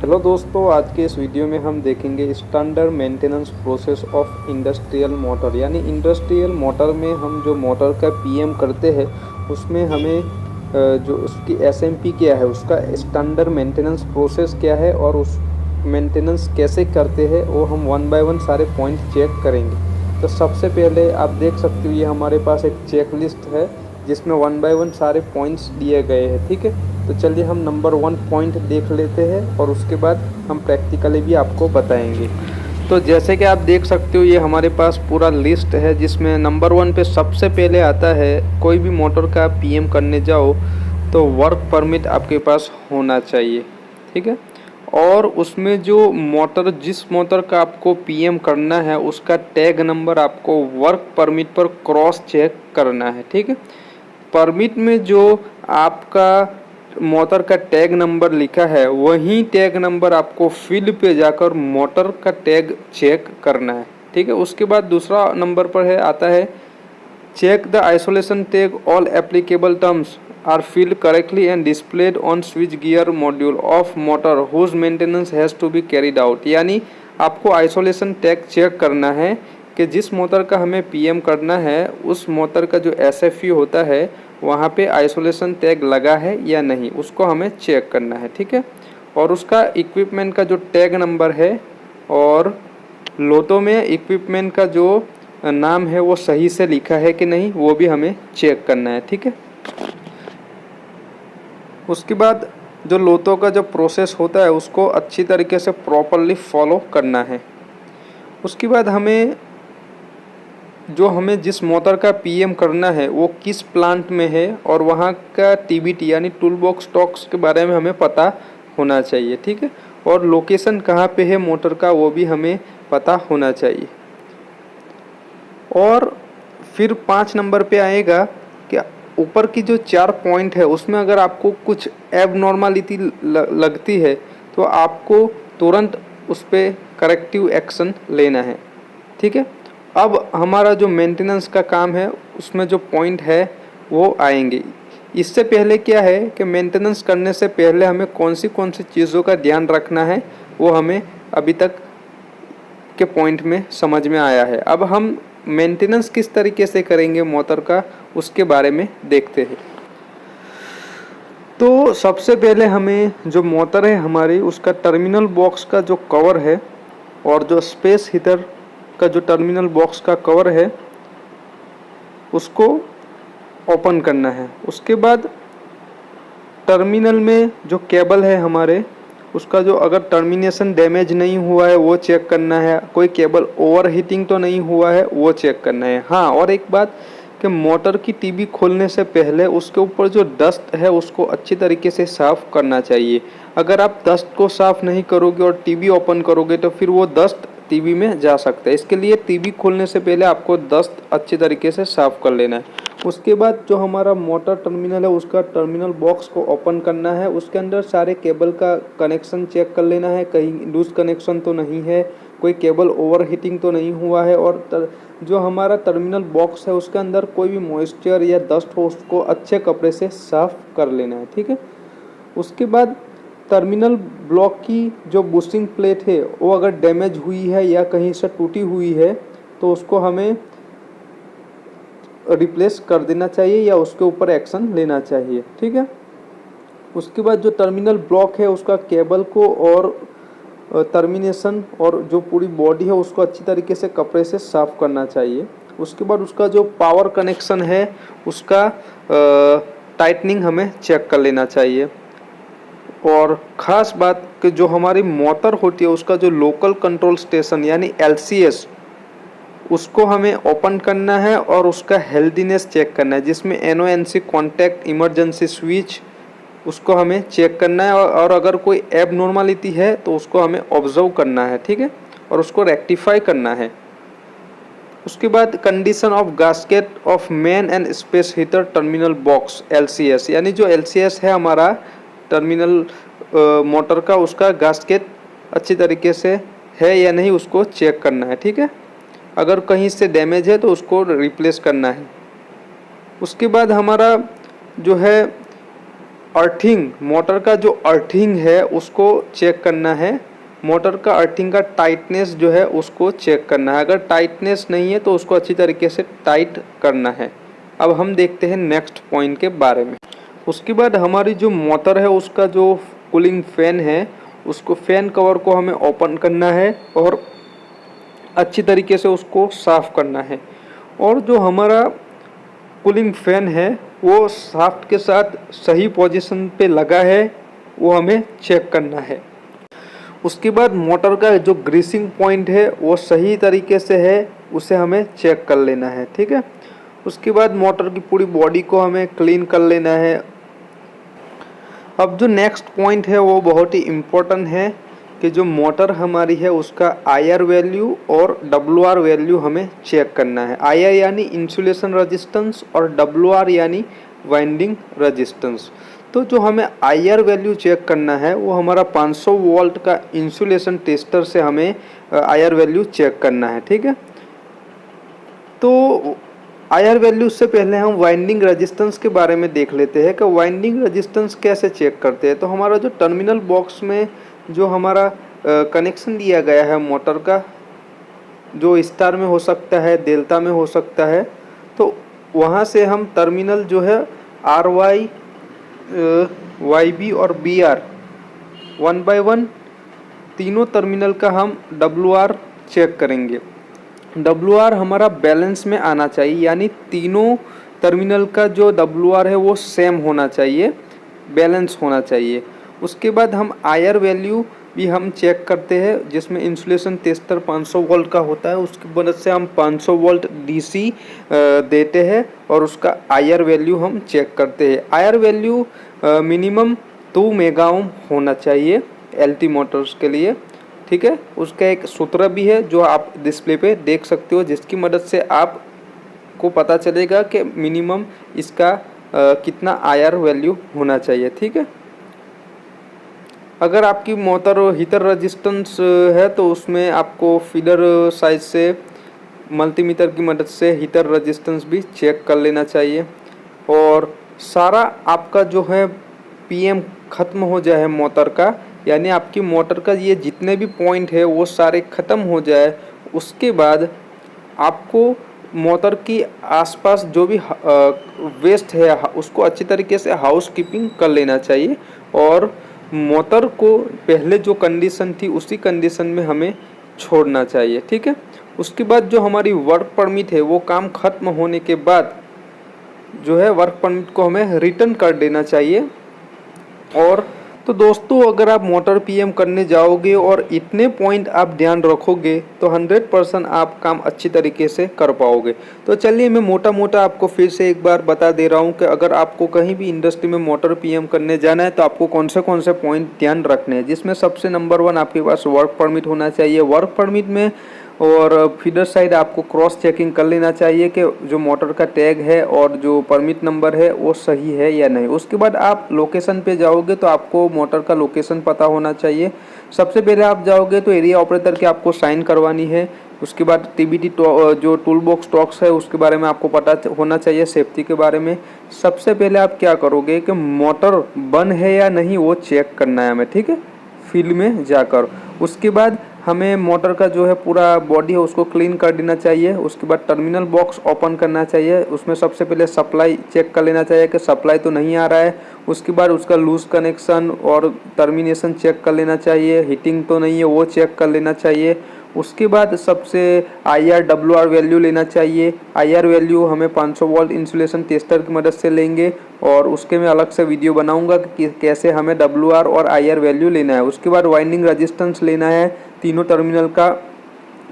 Hello दोस्तों, आज के इस वीडियो में हम देखेंगे standard maintenance process of industrial motor. यानी इंडस्ट्रियल मोटर में हम जो मोटर का पीएम करते हैं उसमें हमें जो उसकी एसएमपी क्या है, उसका स्टैंडर्ड मेंटेनेंस प्रोसेस क्या है और उस मेंटेनेंस कैसे करते हैं वो हम वन बाय वन सारे पॉइंट चेक करेंगे। तो सबसे पहले आप देख सकते हो ये हमारे पास एक चेक लिस्ट है जिसमें वन बाय वन सारे पॉइंट्स दिए गए हैं। ठीक है, तो चलिए हम नंबर 1 पॉइंट देख लेते हैं और उसके बाद हम प्रैक्टिकली भी आपको बताएंगे। तो जैसे कि आप देख सकते हो ये हमारे पास पूरा लिस्ट है जिसमें नंबर 1 पे सबसे पहले आता है, कोई भी मोटर का पीएम करने जाओ तो वर्क परमिट आपके पास होना चाहिए। ठीक है, और उसमें जो मोटर, जिस मोटर का आपको पीएम करना है उसका टैग नंबर आपको वर्क परमिट पर क्रॉस चेक करना है। ठीक है, परमिट में जो आपका मोटर का टैग नंबर लिखा है वही टैग नंबर आपको फील्ड पे जाकर मोटर का टैग चेक करना है। ठीक है, उसके बाद दूसरा नंबर पर है आता है check the isolation tag, all applicable terms are filled correctly and displayed on switch gear module of motor whose maintenance has to be carried out। यानी आपको आइसोलेशन टैग चेक करना है कि जिस मोटर का हमें पीएम करना है उस मोटर का जो एसएफई होता है वहाँ पे आइसोलेशन टैग लगा है या नहीं, उसको हमें चेक करना है। ठीक है, और उसका इक्विपमेंट का जो टैग नंबर है और लोटो में इक्विपमेंट का जो नाम है वो सही से लिखा है कि नहीं वो भी हमें चेक करना है। ठीक है, उसके बाद जो लोटो का जो प्रोसेस होता है उसको अच्छी तरीके से प्रॉपरली फॉलो करना है। उसके बाद हमें जिस मोटर का पीएम करना है वो किस प्लांट में है और वहाँ का टीबीटी यानी टूल बॉक्स स्टॉक्स के बारे में हमें पता होना चाहिए। ठीक है, और लोकेशन कहाँ पे है मोटर का वो भी हमें पता होना चाहिए। और फिर 5 नंबर पे आएगा कि ऊपर की जो 4 पॉइंट है उसमें अगर आपको कुछ एबनॉर्मलिटी लगती है तो आपको तुरंत उस पर करेक्टिव एक्शन लेना है। ठीक है, अब हमारा जो मेंटेनेंस का काम है उसमें जो पॉइंट है वो आएंगे। इससे पहले क्या है कि मेंटेनेंस करने से पहले हमें कौन सी चीज़ों का ध्यान रखना है वो हमें अभी तक के पॉइंट में समझ में आया है। अब हम मेंटेनेंस किस तरीके से करेंगे मोटर का उसके बारे में देखते हैं। तो सबसे पहले हमें जो मोटर है हमारी उसका टर्मिनल बॉक्स का जो कवर है और जो स्पेस हीटर का जो टर्मिनल बॉक्स का कवर है उसको ओपन करना है। उसके बाद टर्मिनल में जो केबल है हमारे उसका जो अगर टर्मिनेशन डैमेज नहीं हुआ है वो चेक करना है, कोई केबल ओवर हीटिंग तो नहीं हुआ है वो चेक करना है। हाँ, और एक बात कि मोटर की टीबी खोलने से पहले उसके ऊपर जो डस्ट है उसको अच्छी तरीके से साफ़ करना चाहिए। अगर आप डस्ट को साफ़ नहीं करोगे और टीबी ओपन करोगे तो फिर वो डस्ट टीबी में जा सकता है। इसके लिए टीबी खोलने से पहले आपको डस्ट अच्छी तरीके से साफ़ कर लेना है। उसके बाद जो हमारा मोटर टर्मिनल है उसका टर्मिनल बॉक्स को ओपन करना है। उसके अंदर सारे केबल का कनेक्शन चेक कर लेना है, कहीं लूज कनेक्शन तो नहीं है, कोई केबल ओवर हीटिंग तो नहीं हुआ है और जो हमारा टर्मिनल बॉक्स है उसके अंदर कोई भी मॉइस्चर या डस्ट हो उसको अच्छे कपड़े से साफ़ कर लेना है। ठीक है, उसके बाद टर्मिनल ब्लॉक की जो बुशिंग प्लेट है वो अगर डैमेज हुई है या कहीं से टूटी हुई है तो उसको हमें रिप्लेस कर देना चाहिए या उसके ऊपर एक्शन लेना चाहिए। ठीक है, उसके बाद जो टर्मिनल ब्लॉक है उसका केबल को और टर्मिनेशन और जो पूरी बॉडी है उसको अच्छी तरीके से कपड़े से साफ़ करना चाहिए। उसके बाद उसका जो पावर कनेक्शन है उसका टाइटनिंग हमें चेक कर लेना चाहिए। और ख़ास बात कि जो हमारी मोटर होती है उसका जो लोकल कंट्रोल स्टेशन यानी LCS उसको हमें ओपन करना है और उसका हेल्दीनेस चेक करना है, जिसमें NONC कॉन्टैक्ट इमरजेंसी स्विच उसको हमें चेक करना है और अगर कोई एबनॉर्मलिटी है तो उसको हमें ऑब्जर्व करना है। ठीक है, और उसको रेक्टिफाई करना है। उसके बाद condition of gasket of main and space heater terminal box LCS, यानी जो LCS है हमारा टर्मिनल मोटर का उसका गास्केट अच्छी तरीके से है या नहीं उसको चेक करना है। ठीक है, अगर कहीं से डैमेज है तो उसको रिप्लेस करना है। उसके बाद हमारा जो है अर्थिंग, मोटर का जो अर्थिंग है उसको चेक करना है। मोटर का अर्थिंग का टाइटनेस जो है उसको चेक करना है। अगर टाइटनेस नहीं है तो उसको अच्छी तरीके से टाइट करना है। अब हम देखते हैं नेक्स्ट पॉइंट के बारे में। उसके बाद हमारी जो मोटर है उसका जो कूलिंग फैन है उसको, फैन कवर को हमें ओपन करना है और अच्छी तरीके से उसको साफ़ करना है। और जो हमारा कूलिंग फैन है वो शाफ्ट के साथ सही पोजीशन पे लगा है वो हमें चेक करना है। उसके बाद मोटर का जो ग्रीसिंग पॉइंट है वो सही तरीके से है, उसे हमें चेक कर लेना है। ठीक है, उसके बाद मोटर की पूरी बॉडी को हमें क्लीन कर लेना है। अब जो नेक्स्ट पॉइंट है वो बहुत ही इम्पोर्टेंट है कि जो मोटर हमारी है उसका IR वैल्यू और WR वैल्यू हमें चेक करना है। IR यानी इंसुलेशन रेजिस्टेंस और WR यानी वाइंडिंग रेजिस्टेंस। तो जो हमें IR वैल्यू चेक करना है वो हमारा 500 वोल्ट का इंसुलेशन टेस्टर से हमें IR वैल्यू चेक करना है। ठीक है, तो IR वैल्यू से पहले हम वाइंडिंग रेजिस्टेंस के बारे में देख लेते हैं कि वाइंडिंग रेजिस्टेंस कैसे चेक करते हैं। तो हमारा जो टर्मिनल बॉक्स में जो हमारा कनेक्शन दिया गया है मोटर का, जो स्टार में हो सकता है, डेल्टा में हो सकता है, तो वहाँ से हम टर्मिनल जो है RY, YB और BR 1 by 1 तीनों टर्मिनल का हम WR चेक करेंगे। WR हमारा बैलेंस में आना चाहिए, यानी तीनों टर्मिनल का जो WR है वो सेम होना चाहिए, बैलेंस होना चाहिए। उसके बाद हम IR वैल्यू भी हम चेक करते हैं, जिसमें इंसुलेशन टेस्टर 500 वोल्ट का होता है, उसकी मदद से हम 500 वोल्ट DC देते हैं और उसका IR वैल्यू हम चेक करते हैं। IR value minimum 2 mega ohm होना चाहिए LT मोटर्स के लिए। ठीक है, उसका एक सूत्र भी है जो आप डिस्प्ले पे देख सकते हो, जिसकी मदद से आपको पता चलेगा कि मिनिमम इसका कितना IR वैल्यू होना चाहिए। ठीक है, अगर आपकी मोटर हीटर रेजिस्टेंस है तो उसमें आपको फीडर साइज से मल्टीमीटर की मदद से हीटर रेजिस्टेंस भी चेक कर लेना चाहिए। और सारा आपका जो है PM ख़त्म हो जाए मोटर का, यानी आपकी मोटर का ये जितने भी पॉइंट है वो सारे ख़त्म हो जाए, उसके बाद आपको मोटर की आसपास जो भी वेस्ट है उसको अच्छी तरीके से हाउस कीपिंग कर लेना चाहिए और मोटर को पहले जो कंडीशन थी उसी कंडीशन में हमें छोड़ना चाहिए। ठीक है, उसके बाद जो हमारी वर्क परमिट है वो काम ख़त्म होने के बाद जो है वर्क परमिट को हमें रिटर्न कर देना चाहिए। और तो दोस्तों, अगर आप मोटर PM करने जाओगे और इतने पॉइंट आप ध्यान रखोगे तो 100% आप काम अच्छी तरीके से कर पाओगे। तो चलिए मैं मोटा मोटा आपको फिर से एक बार बता दे रहा हूँ कि अगर आपको कहीं भी इंडस्ट्री में मोटर PM करने जाना है तो आपको कौन से पॉइंट ध्यान रखने हैं, जिसमें सबसे नंबर 1 आपके पास वर्क परमिट होना चाहिए। वर्क परमिट में और फीडर साइड आपको क्रॉस चेकिंग कर लेना चाहिए कि जो मोटर का टैग है और जो परमिट नंबर है वो सही है या नहीं। उसके बाद आप लोकेशन पे जाओगे तो आपको मोटर का लोकेशन पता होना चाहिए। सबसे पहले आप जाओगे तो एरिया ऑपरेटर की आपको साइन करवानी है। उसके बाद TBT जो टूल बॉक्स टॉक्स है उसके बारे में आपको पता होना चाहिए, सेफ्टी के बारे में। सबसे पहले आप क्या करोगे कि मोटर बंद है या नहीं वो चेक करना है हमें। ठीक है, फील्ड में जाकर उसके बाद हमें मोटर का जो है पूरा बॉडी है उसको क्लीन कर देना चाहिए। उसके बाद टर्मिनल बॉक्स ओपन करना चाहिए, उसमें सबसे पहले सप्लाई चेक कर लेना चाहिए कि सप्लाई तो नहीं आ रहा है। उसके बाद उसका लूज कनेक्शन और टर्मिनेशन चेक कर लेना चाहिए, हीटिंग तो नहीं है वो चेक कर लेना चाहिए। उसके बाद सबसे IR WR वैल्यू लेना चाहिए। IR वैल्यू हमें 500 वोल्ट इंसुलेशन टेस्टर की मदद से लेंगे और उसके मैं अलग से वीडियो बनाऊंगा कि कैसे हमें WR और IR वैल्यू लेना है। उसके बाद वाइंडिंग रेजिस्टेंस लेना है तीनों टर्मिनल का,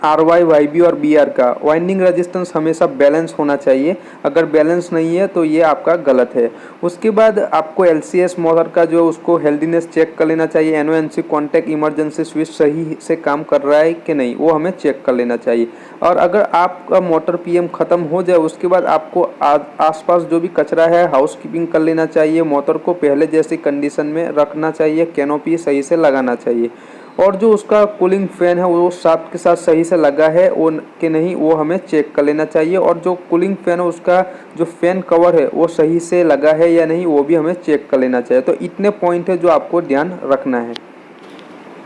RY, YB और BR का। वाइंडिंग रेजिस्टेंस हमेशा बैलेंस होना चाहिए, अगर बैलेंस नहीं है तो ये आपका गलत है। उसके बाद आपको LCS मोटर का जो उसको हेल्दीनेस चेक कर लेना चाहिए। NONC कॉन्टैक्ट इमरजेंसी स्विच सही से काम कर रहा है कि नहीं वो हमें चेक कर लेना चाहिए। और अगर आपका मोटर PM ख़त्म हो जाए उसके बाद आपको आसपास जो भी कचरा है हाउस कीपिंग कर लेना चाहिए। मोटर को पहले जैसी कंडीशन में रखना चाहिए, कैनोपी सही से लगाना चाहिए। और जो उसका कूलिंग फ़ैन है वो शाफ्ट के साथ सही से लगा है वो कि नहीं, वो हमें चेक कर लेना चाहिए। और जो कूलिंग फ़ैन है उसका जो फ़ैन कवर है वो सही से लगा है या नहीं, वो भी हमें चेक कर लेना चाहिए। तो इतने पॉइंट है जो आपको ध्यान रखना है।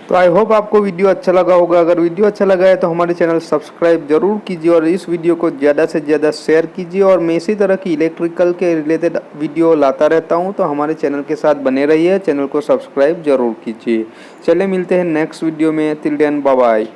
तो आई होप आपको वीडियो अच्छा लगा होगा। अगर वीडियो अच्छा लगा है तो हमारे चैनल सब्सक्राइब जरूर कीजिए और इस वीडियो को ज़्यादा से ज़्यादा शेयर कीजिए। और मैं इसी तरह की इलेक्ट्रिकल के रिलेटेड वीडियो लाता रहता हूं, तो हमारे चैनल के साथ बने रहिए, चैनल को सब्सक्राइब जरूर कीजिए। चलिए मिलते हैं नेक्स्ट वीडियो में। Till then bye bye.